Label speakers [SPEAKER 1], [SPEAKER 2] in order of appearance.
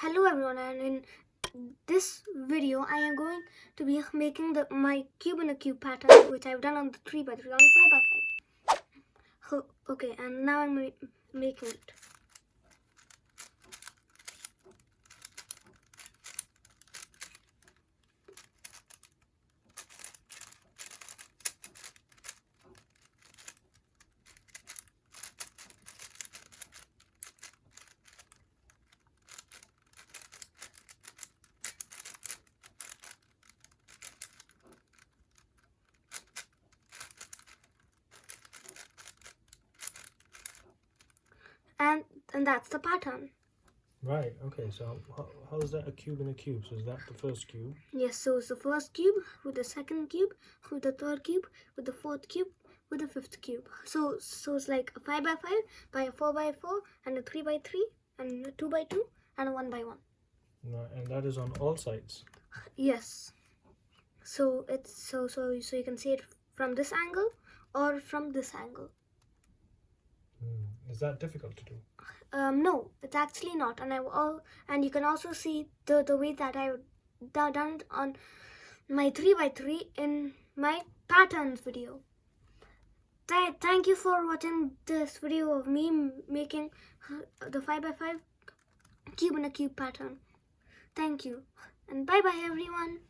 [SPEAKER 1] Hello everyone, and in this video I am going to be making my cube in a cube pattern, which I've done on the 3x3 on a 5x5. Okay, and now I'm making it. And that's the pattern.
[SPEAKER 2] Right, okay, so how is that a cube in a cube? So is that the first cube?
[SPEAKER 1] Yes, so it's the first cube, with the second cube, with the third cube, with the fourth cube, with the fifth cube. So it's like a 5x5 by a 4x4 and a 3x3 and a 2x2 and a 1x1.
[SPEAKER 2] Right, and that is on all sides?
[SPEAKER 1] Yes. So it's so you can see it from this angle or from this angle.
[SPEAKER 2] Is that difficult to do?
[SPEAKER 1] No, it's actually not, and you can also see the way that I've done it on my 3x3 in my patterns video. Thank you for watching this video of me making the 5x5 cube in a cube pattern. Thank you, and bye bye everyone.